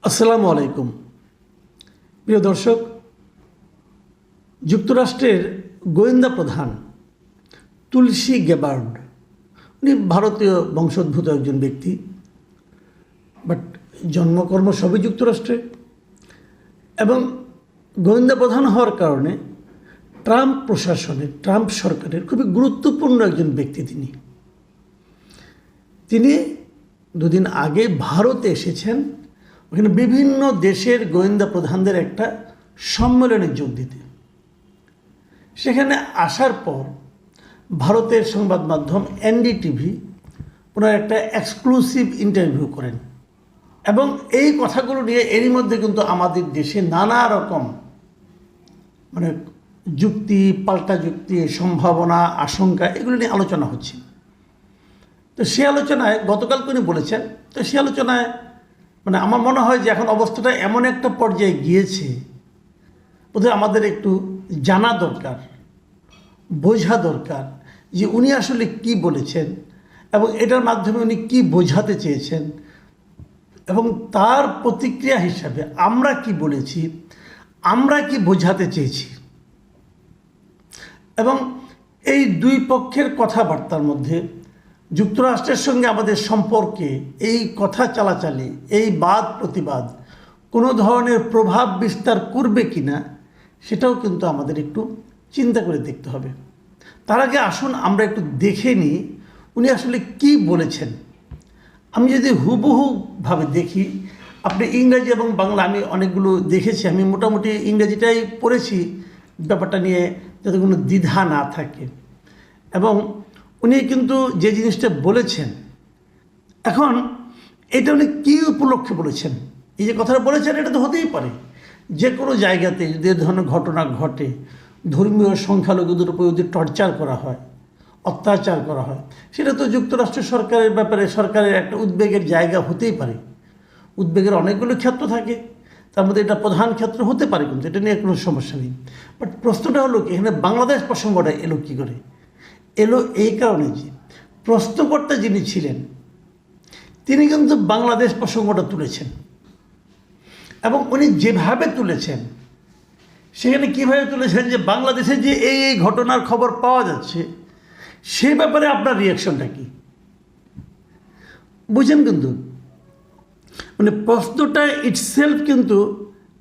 আসসালামু আলাইকুম। প্রিয় দর্শক, যুক্তরাষ্ট্রের গোয়েন্দা প্রধান তুলসী গ্যাবার্ড, উনি ভারতীয় বংশোদ্ভূত একজন ব্যক্তি, বাট জন্মকর্ম সবই যুক্তরাষ্ট্রে। এবং গোয়েন্দা প্রধান হওয়ার কারণে ট্রাম্প প্রশাসনের, ট্রাম্প সরকারের খুবই গুরুত্বপূর্ণ একজন ব্যক্তি তিনি দুদিন আগে ভারতে এসেছেন, ওখানে বিভিন্ন দেশের গোয়েন্দা প্রধানদের একটা সম্মেলনে যোগ দিতে। সেখানে আসার পর ভারতের সংবাদ মাধ্যম এনডিটিভি ওনার একটা এক্সক্লুসিভ ইন্টারভিউ করেন এবং এই কথাগুলো নিয়ে এরই মধ্যে কিন্তু আমাদের দেশে নানা রকম যুক্তি, পাল্টা যুক্তি, সম্ভাবনা, আশঙ্কা এগুলো নিয়ে আলোচনা হচ্ছে। তো সে আলোচনায় গতকালকে উনি বলেছেন, তো সে আলোচনায় আমার মনে হয় যে এখন অবস্থাটা এমন একটা পর্যায়ে গিয়েছে, বোধহয় আমাদের একটু জানা দরকার, বোঝা দরকার যে উনি আসলে কি বলেছেন এবং এটার মাধ্যমে উনি কি বোঝাতে চেয়েছেন এবং তার প্রতিক্রিয়া হিসাবে আমরা কি বলেছি, আমরা কি বোঝাতে চেয়েছি। এবং এই দুই পক্ষের কথাবার্তার মধ্যে যুক্তরাষ্ট্রের সঙ্গে আমাদের সম্পর্কে এই কথা চালাচালি, এই বাদ প্রতিবাদ কোনো ধরনের প্রভাব বিস্তার করবে কি না, সেটাও কিন্তু আমাদের একটু চিন্তা করে দেখতে হবে। তার আগে আসুন আমরা একটু দেখে নিই উনি আসলে কি বলেছেন। আমি যদি হুবহুভাবে দেখি, আপনি ইংরেজি এবং বাংলা আমি অনেকগুলো দেখেছি, আমি মোটামুটি ইংরেজিটাই পড়েছি ব্যাপারটা নিয়ে, যাতে কোনো দ্বিধা না থাকে। এবং উনি কিন্তু যে জিনিসটা বলেছেন, এখন এটা উনি কী উপলক্ষে বলেছেন, এই যে কথাটা বলেছেন, এটা তো হতেই পারে যে কোনো জায়গাতে যদি এ ধরনের ঘটনা ঘটে, ধর্মীয় সংখ্যালঘুদের উপর যদি টর্চার করা হয়, অত্যাচার করা হয়, সেটা তো যুক্তরাষ্ট্র সরকারের ব্যাপারে সরকারের একটা উদ্বেগের জায়গা হতেই পারে। উদ্বেগের অনেকগুলো ক্ষেত্র থাকে, তার মধ্যে এটা প্রধান ক্ষেত্র হতে পারে, কিন্তু এটা নিয়ে কোনো সমস্যা নেই। বাট প্রশ্নটা হলো কি, এখানে বাংলাদেশ প্রসঙ্গটা এলো কী করে? এলো এই কারণে যে প্রশ্নকর্তা যিনি ছিলেন তিনি কিন্তু বাংলাদেশ প্রসঙ্গটা তুলেছেন এবং উনি যেভাবে তুলেছেন সেখানে কীভাবে তুলেছেন যে বাংলাদেশে যে এই ঘটনার খবর পাওয়া যাচ্ছে সে ব্যাপারে আপনার রিয়াকশনটা কি, বুঝেন? কিন্তু প্রশ্নটা ইটসেলফ কিন্তু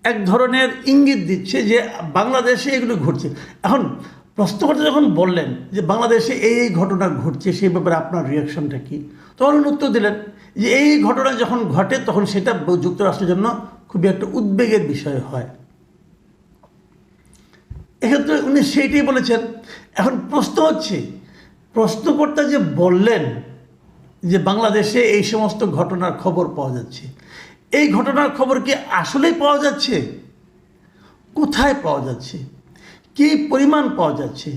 এক ধরনের ইঙ্গিত দিচ্ছে যে বাংলাদেশে এগুলো ঘটছে। এখন প্রশ্নকর্তা যখন বললেন যে বাংলাদেশে এই ঘটনা ঘটছে সেই ব্যাপারে আপনার রিয়াকশনটা কি, তখন উত্তর দিলেন যে এই ঘটনা যখন ঘটে তখন সেটা যুক্তরাষ্ট্রের জন্য খুবই একটা উদ্বেগের বিষয় হয়। এক্ষেত্রে উনি সেইটাই বলেছেন। এখন প্রশ্ন হচ্ছে, প্রশ্নকর্তা যে বললেন যে বাংলাদেশে এই সমস্ত ঘটনার খবর পাওয়া যাচ্ছে, এই ঘটনার খবর কি আসলেই পাওয়া যাচ্ছে? কোথায় পাওয়া যাচ্ছে? কী পরিমাণ পাওয়া যাচ্ছে?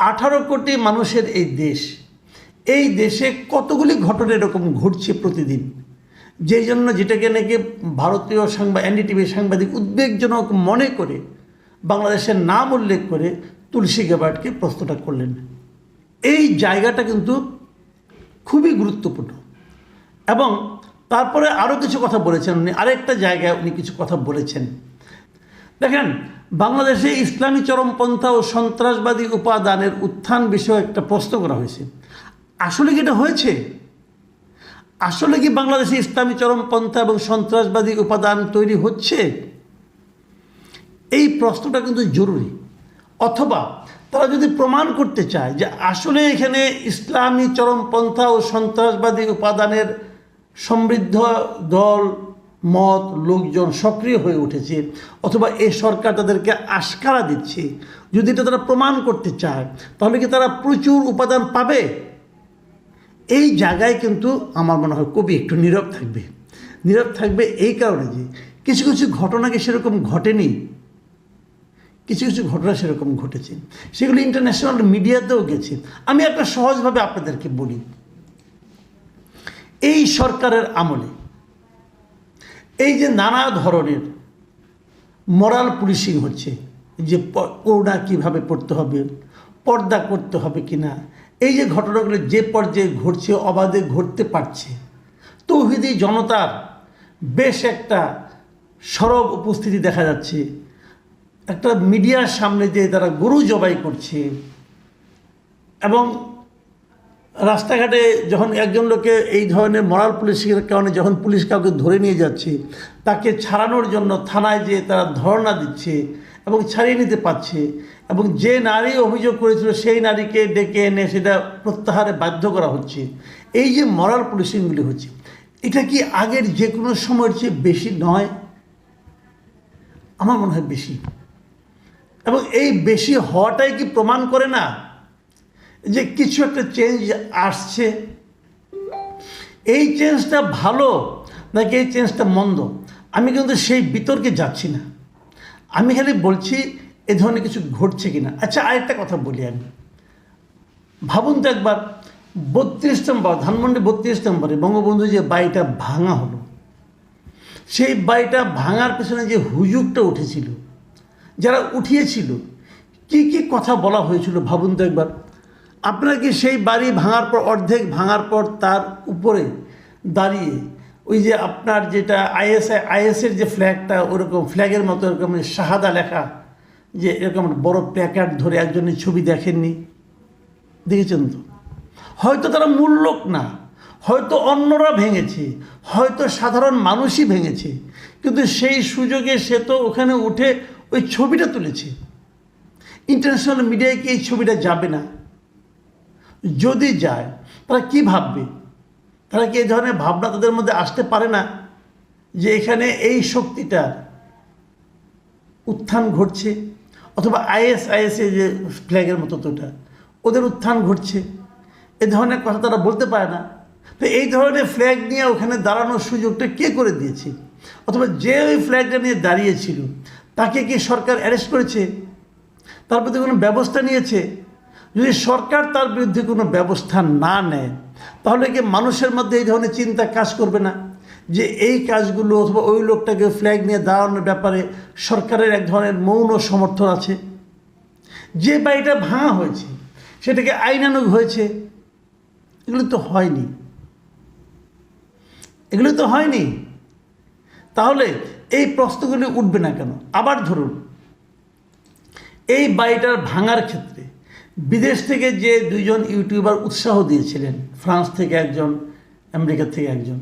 18 কোটি মানুষের এই দেশে কতগুলি ঘটনা এরকম ঘটছে প্রতিদিন, যেই জন্য যেটাকে নাকি ভারতীয় এনডিটিভি সাংবাদিক উদ্বেগজনক মনে করে বাংলাদেশের নাম উল্লেখ করে তুলসী গ্যাবার্ডকে প্রশ্নটা করলেন। এই জায়গাটা কিন্তু খুবই গুরুত্বপূর্ণ। এবং তারপরে আরও কিছু কথা বলেছেন উনি, আরেকটা জায়গায় উনি কিছু কথা বলেছেন। দেখেন, বাংলাদেশে ইসলামী চরমপন্থা ও সন্ত্রাসবাদী উপাদানের উত্থান বিষয়ে একটা প্রশ্ন করা হয়েছে। আসলে কি এটা হয়েছে? আসলে কি বাংলাদেশে ইসলামী চরমপন্থা এবং সন্ত্রাসবাদী উপাদান তৈরি হচ্ছে? এই প্রশ্নটা কিন্তু জরুরি। অথবা তারা যদি প্রমাণ করতে চায় যে আসলে এখানে ইসলামী চরমপন্থা ও সন্ত্রাসবাদী উপাদানের সমৃদ্ধ দল, মত, লোকজন সক্রিয় হয়ে উঠেছে, অথবা এই সরকার তাদেরকে আশকারা দিচ্ছে, যদি এটা তারা প্রমাণ করতে চায় তাহলে কি তারা প্রচুর উপাদান পাবে? এই জায়গায় কিন্তু আমার মনে হয় কবি একটু নীরব থাকবে এই কারণে যে কিছু কিছু ঘটনা কি সেরকম ঘটেনি, কিছু কিছু ঘটনা সেরকম ঘটেছে, সেগুলো ইন্টারন্যাশনাল মিডিয়াতেও গেছে। আমি একটা সহজভাবে আপনাদেরকে বলি, এই সরকারের আমলে এই যে নানা ধরনের মোরাল পুলিশিং হচ্ছে, যে ওড়না কীভাবে পড়তে হবে, পর্দা করতে হবে কি না, এই যে ঘটনাগুলো যে পর্যায়ে ঘটছে, অবাধে ঘটতে পারছে, তৌহিদি জনতার বেশ একটা সরব উপস্থিতি দেখা যাচ্ছে, একটা মিডিয়ার সামনে যে তারা গরু জবাই করছে, এবং রাস্তাঘাটে যখন একজন লোকে এই ধরনের মরাল পুলিশের কারণে যখন পুলিশ কাউকে ধরে নিয়ে যাচ্ছে, তাকে ছাড়ানোর জন্য থানায় যেয়ে তারা ধর্ণা দিচ্ছে এবং ছাড়িয়ে নিতে পারছে, এবং যে নারী অভিযোগ করেছিল সেই নারীকে ডেকে এনে সেটা প্রত্যাহারে বাধ্য করা হচ্ছে। এই যে মরাল পুলিশিংগুলি হচ্ছে, এটা কি আগের যে কোনো সময়ের চেয়ে বেশি নয়? আমার মনে হয় বেশি। এবং এই বেশি হওয়াটাই কি প্রমাণ করে না যে কিছু একটা চেঞ্জ আসছে? এই চেঞ্জটা ভালো নাকি এই চেঞ্জটা মন্দ, আমি কিন্তু সেই বিতর্কে যাচ্ছি না। আমি খালি বলছি এ ধরনের কিছু ঘটছে কিনা। আচ্ছা, আরেকটা কথা বলি আমি। ভাবুন তো একবার, 32 নম্বর ধানমন্ডি 32 নম্বরে বঙ্গবন্ধু যে বাড়িটা ভাঙা হলো, সেই বাড়িটা ভাঙার পেছনে যে হুজুগটা উঠেছিল, যারা উঠিয়েছিল, কি কি কথা বলা হয়েছিল ভাবুন তো একবার। আপনারা কি সেই বাড়ি ভাঙার পর, অর্ধেক ভাঙার পর তার উপরে দাঁড়িয়ে ওই যে আপনার যেটা আইএসের যে ফ্ল্যাগটা, ওরকম ফ্ল্যাগের মতো এরকম শাহাদা লেখা, যে এরকম বড় প্ল্যাকার্ড ধরে একজনের ছবি দেখেননি? দেখেছেন তো? হয়তো তারা মূল লোক না, হয়তো অন্যরা ভেঙেছে, হয়তো সাধারণ মানুষই ভেঙেছে, কিন্তু সেই সুযোগে সে তো ওখানে উঠে ওই ছবিটা তুলেছে। ইন্টারন্যাশনাল মিডিয়ায় কি এই ছবিটা যাবে না? যদি যায়, তারা কি ভাববে? তারা কি এই ধরনের ভাবনা তাদের মধ্যে আসতে পারে না যে এখানে এই শক্তিটার উত্থান ঘটছে, অথবা আইএসএ যে ফ্ল্যাগের মতো তোটা, ওদের উত্থান ঘটছে? এ ধরনের কথা তারা বলতে পারে না। তো এই ধরনের ফ্ল্যাগ নিয়ে ওখানে দাঁড়ানোর সুযোগটা কে করে দিয়েছে? অথবা যে ওই ফ্ল্যাগটা নিয়ে দাঁড়িয়েছিল, তাকে কি সরকার অ্যারেস্ট করেছে? তার প্রতি কোনো ব্যবস্থা নিয়েছে? যদি সরকার তার বিরুদ্ধে কোনো ব্যবস্থা না নেয়, তাহলে কি মানুষের মধ্যে এই ধরনের চিন্তা কাজ করবে না যে এই কাজগুলো অথবা ওই লোকটাকে ফ্ল্যাগ নিয়ে দাঁড়ানোর ব্যাপারে সরকারের এক ধরনের মৌন সমর্থন আছে? যে বাড়িটা ভাঙা হয়েছে সেটাকে আইনানুগ হয়েছে, এগুলো তো হয়নি, এগুলো তো হয়নি। তাহলে এই প্রশ্নগুলি উঠবে না কেন? আবার ধরুন, এই বাড়িটার ভাঙার ক্ষেত্রে বিদেশ থেকে যে দুইজন ইউটিউবার উৎসাহ দিয়েছিলেন, ফ্রান্স থেকে একজন, আমেরিকা থেকে একজন,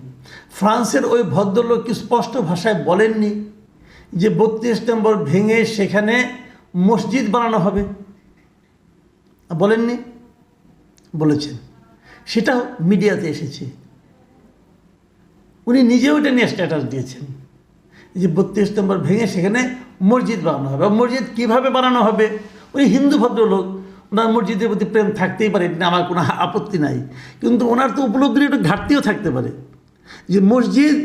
ফ্রান্সের ওই ভদ্রলোক কি স্পষ্ট ভাষায় বলেননি যে 32 নম্বর ভেঙে সেখানে মসজিদ বানানো হবে? বলেননি? বলেছেন। সেটাও মিডিয়াতে এসেছে। উনি নিজেও এটা নিয়ে স্ট্যাটাস দিয়েছেন যে 32 নম্বর ভেঙে সেখানে মসজিদ বানানো হবে। মসজিদ কীভাবে বানানো হবে? উনি হিন্দু ভদ্রলোক, ওনার মসজিদের প্রতি প্রেম থাকতেই পারে, এটা আমার কোনো আপত্তি নাই, কিন্তু ওনার তো উপলব্ধির একটু ঘাটতিও থাকতে পারে যে মসজিদ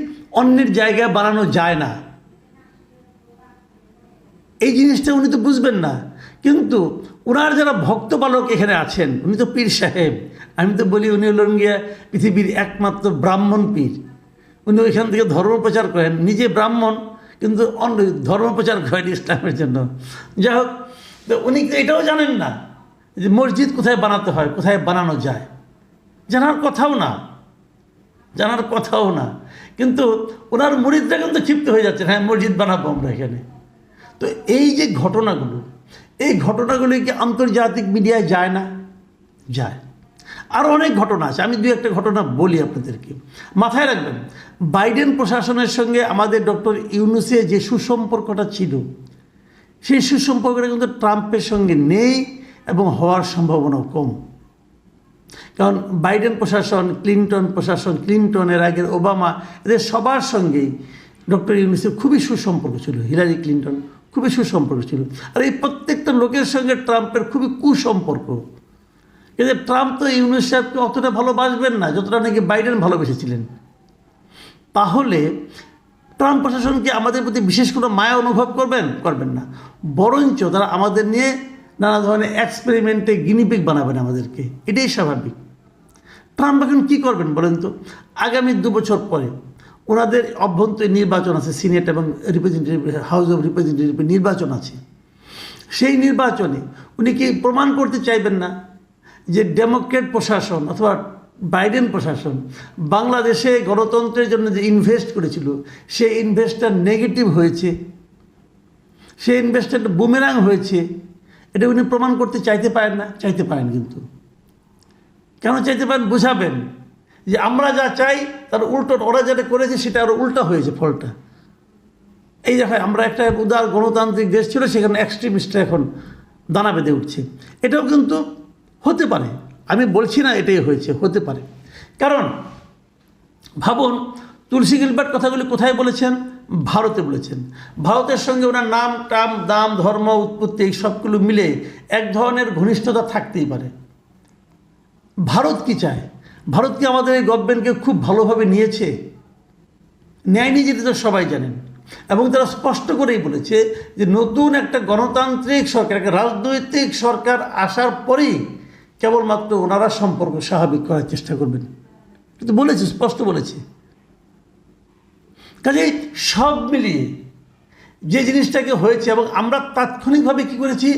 অন্যের জায়গায় বানানো যায় না, এই জিনিসটা উনি তো বুঝবেন না। কিন্তু ওনার যারা ভক্ত বালক এখানে আছেন, উনি তো পীর সাহেব, আমি তো বলি উনি হলেন গিয়া পৃথিবীর একমাত্র ব্রাহ্মণ পীর। উনি ওইখান থেকে ধর্ম প্রচার করেন, নিজে ব্রাহ্মণ কিন্তু অন্য ধর্ম প্রচার করেন ইসলামের জন্য। যাই হোক, তো উনি এটাও জানেন না যে মসজিদ কোথায় বানাতে হয়, কোথায় বানানো যায়, জানার কথাও না, জানার কথাও না। কিন্তু ওনার মুরিদরা কিন্তু ক্ষিপ্ত হয়ে যাচ্ছে, হ্যাঁ মসজিদ বানাবো আমরা এখানে। তো এই যে ঘটনাগুলো, এই ঘটনাগুলি কি আন্তর্জাতিক মিডিয়ায় যায় না? যায়। আরও অনেক ঘটনা আছে, আমি 2-1টা ঘটনা বলি আপনাদেরকে। মাথায় রাখবেন, বাইডেন প্রশাসনের সঙ্গে আমাদের ডক্টর ইউনূসের যে সুসম্পর্কটা ছিল, সেই সুসম্পর্কটা কিন্তু ট্রাম্পের সঙ্গে নেই এবং হওয়ার সম্ভাবনাও কম। কারণ বাইডেন প্রশাসন, ক্লিন্টন প্রশাসন, ক্লিন্টনের আগের ওবামা, এদের সবার সঙ্গেই ডক্টর ইউনূসের খুবই সুসম্পর্ক ছিল, হিলারি ক্লিন্টন খুবই সুসম্পর্ক ছিল। আর এই প্রত্যেকটা লোকের সঙ্গে ট্রাম্পের খুবই কুসম্পর্ক। কিন্তু ট্রাম্প তো ইউনূস সাহেবকে অতটা ভালোবাসবেন না যতটা নাকি বাইডেন ভালোবেসেছিলেন। তাহলে ট্রাম্প প্রশাসন কি আমাদের প্রতি বিশেষ কোনো মায়া অনুভব করবেন না, বরঞ্চ তারা আমাদের নিয়ে নানা ধরনের এক্সপেরিমেন্টে গিনিপিগ বানাবেন আমাদেরকে, এটাই স্বাভাবিক। ট্রাম্প এখন কী করবেন বলেন তো? আগামী 2 বছর পরে ওনাদের অভ্যন্তরীণ নির্বাচন আছে, সিনেট এবং রিপ্রেজেন্টেটিভ, হাউস অফ রিপ্রেজেন্টেটিভ নির্বাচন আছে। সেই নির্বাচনে উনি কি প্রমাণ করতে চাইবেন না যে ডেমোক্রেট প্রশাসন অথবা বাইডেন প্রশাসন বাংলাদেশে গণতন্ত্রের জন্য যে ইনভেস্ট করেছিল সেই ইনভেস্টটা নেগেটিভ হয়েছে, সেই ইনভেস্টটা বুমেরাং হয়েছে, এটা উনি প্রমাণ করতে চাইতে পারেন না? চাইতে পারেন। কিন্তু কেন চাইতে পারেন বুঝাবেন যে আমরা যা চাই তার উল্টো ওরা যেটা করেছে সেটা আরও উল্টা হয়েছে ফলটা। এই জায়গায় আমরা একটা উদার গণতান্ত্রিক দেশ ছিল, সেখানে এক্সট্রিমিস্টরা এখন দানা বেঁধে উঠছে। এটাও কিন্তু হতে পারে, আমি বলছি না এটাই হয়েছে, হতে পারে। কারণ ভাবুন, তুলসী গিলবার্ট কথাগুলি কোথায় বলেছেন? ভারতে বলেছেন। ভারতের সঙ্গে ওনার নাম টাম দাম ধর্ম উৎপত্তি এই সবগুলো মিলে এক ধরনের ঘনিষ্ঠতা থাকতেই পারে। ভারত কি চায়? ভারত কি আমাদের এই গভর্নমেন্টকে খুব ভালোভাবে নিয়েছে? নেয়নি, যেটা তো সবাই জানেন। এবং তারা স্পষ্ট করেই বলেছে যে নতুন একটা গণতান্ত্রিক সরকার, একটা রাজনৈতিক সরকার আসার পরেই কেবলমাত্র ওনারা সম্পর্ক স্বাভাবিক করার চেষ্টা করবেন, কিন্তু বলেছে, স্পষ্ট বলেছে। কাজেই সব মিলিয়ে যে জিনিসটাকে হয়েছে, এবং আমরা তাৎক্ষণিকভাবে কী করেছি,